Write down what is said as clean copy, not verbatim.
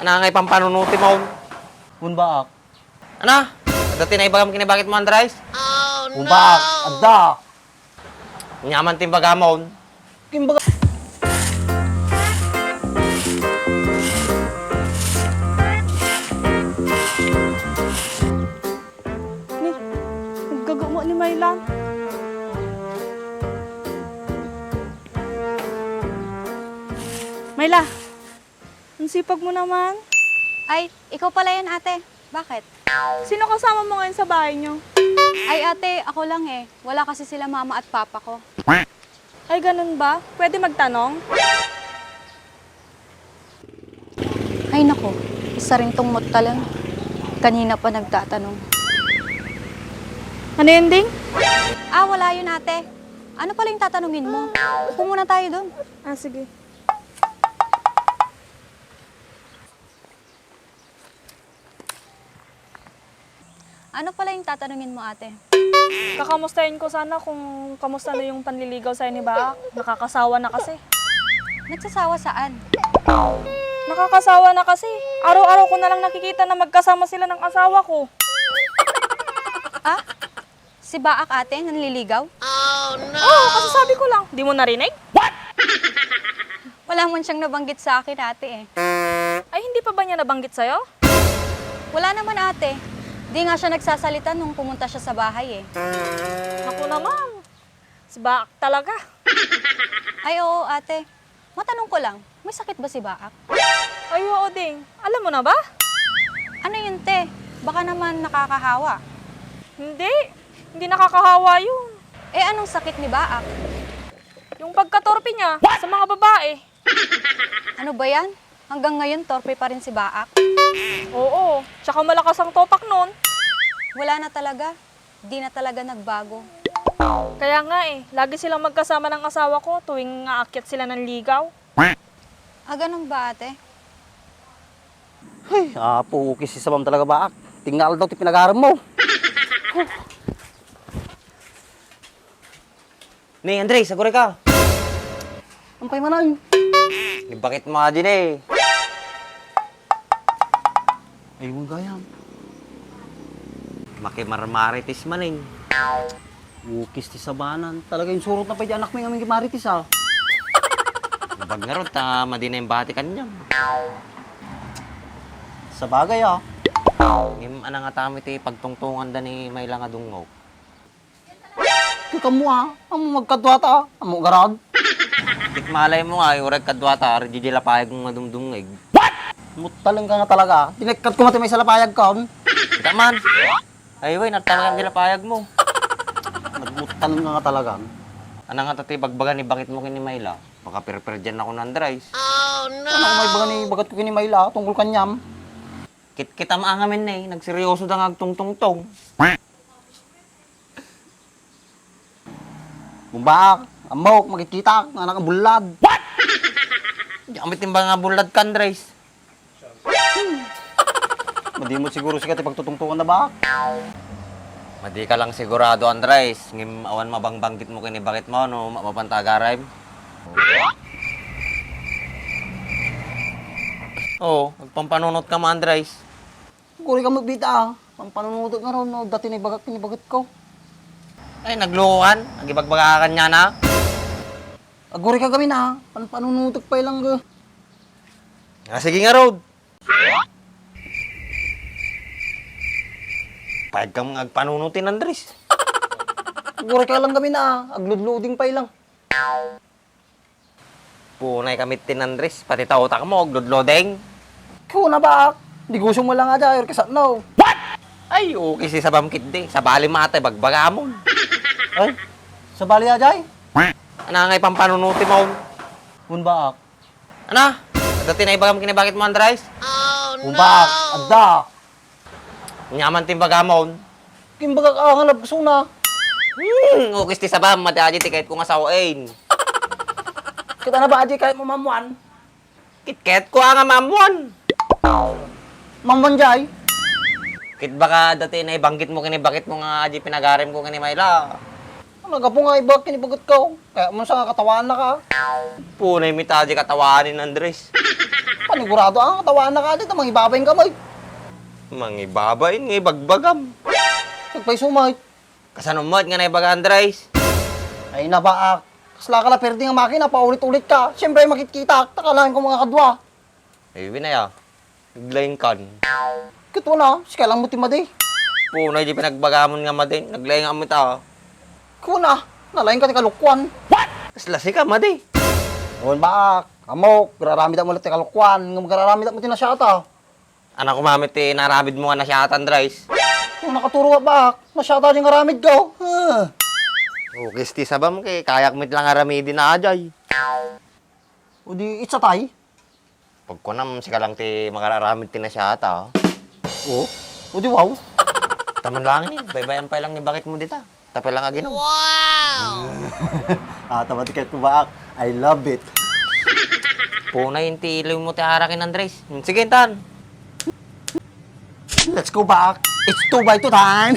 Ana ngay pampanunuti mo. Kun baak. Ana? Dati na ibagam kinibakit mo, Andres? Kun baak. Adda. Nyaman timbaga mo. Kimbaga. Ni, naggagamo ni Maylan. Mayla, ang sipag mo naman. Ay, ikaw pala yan, ate. Bakit? Sino kasama mo ngayon sa bahay niyo? Ay, ate, ako lang eh. Wala kasi sila mama at papa ko. Ay, ganun ba? Pwede magtanong? Ay, nako. Isa rin tong lang. Kanina pa nagtatanong. Ano yun, Ding? Ah, wala yun, ate. Ano pala yung tatanungin mo? Upo muna tayo doon. Ah, sige. Ano pala yung tatanungin mo, ate? Kakamustahin ko sana kung kamusta na yung panliligaw sa'yo ni Baak. Nakakasawa na kasi. Nagsasawa saan? Nakakasawa na kasi. Araw-araw ko na lang nakikita na magkasama sila ng asawa ko. Ah? Si Baak, ate, nanliligaw? Oo, kasi sabi ko lang. Di mo narinig? Wala man siyang nabanggit sa akin, ate eh. Ay, hindi pa ba niya nabanggit sa'yo? Wala naman, ate. Di nga siya nagsasalita nung pumunta siya sa bahay eh. Naku naman. Si Baak talaga. Ay, oo, ate. Matanong ko lang, may sakit ba si Baak? Ay, oo, Ding. Alam mo na ba? Ano yun, te? Baka naman nakakahawa. Hindi. Hindi nakakahawa yun. Eh, anong sakit ni Baak? Yung pagkatorpe niya sa mga babae. Ano ba yan? Hanggang ngayon, torpe pa rin si Baak. Oo. Tsaka malakas ang topak nun. Wala na talaga. Di na talaga nagbago. Kaya nga eh, lagi silang magkasama ng asawa ko tuwing aakyat sila ng ligaw. Ah, ganun ba, ate? Ay, pukis si sabam talaga baak. Tinggal daw ti pinag-aram mo. Ni, Andres, saguri ka. Ampay manay. Ibakit mo nga din eh. Ay, mo gayam. Makimarmaritis man eh. Pukis ti sabanan. Talaga yung surot na pa di anak mo yung aming kimaritis ah. Bag nga ron, tama din na yung bati kanya. Sa bagay ah. Ngim, ana nga tami ti pagtungtungan da ni Mayla nga dungaw. Kika mo ah. Amo magkadwata. Amo garag. Kit malay mo nga, yung reg kadwata, ardi di lapayag ng madumdungig. Mutalang ka nga talaga. Tinekkat ko mati may salapayag ka. Kita man. Ay, wey, natalagang di lapayag mo. Nagmutalang ka nga talaga. Ana nga tati bagbagan ni bakit mo kini Mayla. Baka per dyan ako ng Andres. Ano kung may baga ni bagat ko kini Mayla tungkol kanyam. Kita maangamin na eh, nagseryoso da nga agtungtungtong. Bumbak. Amok. Makikita. Nga nakabulad. Di kami timba nga bulad ka, Andres. Madi mo siguro siya pagtutungtungan na ba? Madi ka lang sigurado, Andres. Ngim awan mabangbanggit mo kini bakit mo, no? Mapantagaray. Oo, magpampanunot ka mo, Andres. Kuri ka magbita. Pampanunutot nga ron. No? Dati na ibagat kinibagat ko. Ay, naglukuhan. Nagibagbagakan niya na. Aguri ka kami na. Panunutot pa ilang ga. Sige nga, Rod. Pahid kang agpanunutin, Andres. Aguri ka lang kami na. Agludluding pa ilang. Punay kami tin, Andres. Pati tautak mo, glodlodeng. Kung na ba? Di gusto mo lang nga dyan. Kasat no. Ay, okay si Sabam Kid de. Sa bali mate, bagbaga mo. Ay, sa bali ajay. Ana ngay pampanunuti mo. Kung ba? Ana? Dati na ibagam kinibakit mo, Andres? Kung ba? Adda. Nyaman timbaga mo. Kimbaga ka nga labso na. Okay si Sabam, mati aji tikait ko nga sawain. Kita na ba ajay kahit mo mamuan? Kitket ko nga mamuan. Mamuan jay. Kit baka dati na ibanggit mo kinibakit mo nga aji pinagarim ko kini Mayla. Nagapo nga ibag kinibagot ka. Kaya mo sa katawan na ka. Punay mitadi katawanin, Andres. Panigurado ang katawan na ka. Dito, mang ibabayin kamay. Mangibabayin, nga bagbagam. Pagpay sumay. Kasanumot nga na ibaga, Andres. Ay nabaak. Kasla ka na perde nga makina, paulit-ulit ka. Siyempre makikita, takalain ko mga kadwa. Ay, binaya. Naglayin kan. Kito na, sika lang mo timadi. Punay, di pinagbagamon nga madin. Naglayin nga mo ita. Kuna, nalain ka ni kalukwan. Kaslasi ka, madi. Noon baak, amok, gararamid mo ulit ni kalukwan. Nga magararamid mo tinasyata. Anak ko mamit naramid mo nga na siya, Andres. Kung nakaturo ka baak, nasyata din ngaramid ka. Huh. O, kisti sabam kay kayak mit lang aramidin na ajay. O di, itsa tay. Pag ko nam, sika lang ti makararamid ti na siya ata. O di, wow. Taman lang ni, baybayan pa lang ni bakit mo dita. Tapay lang agin. Tamatikat ko baak. I love it. Punay, ti ilaw mo ti harakin, Andres. Sige, tan. Let's go back. It's 2x2 time.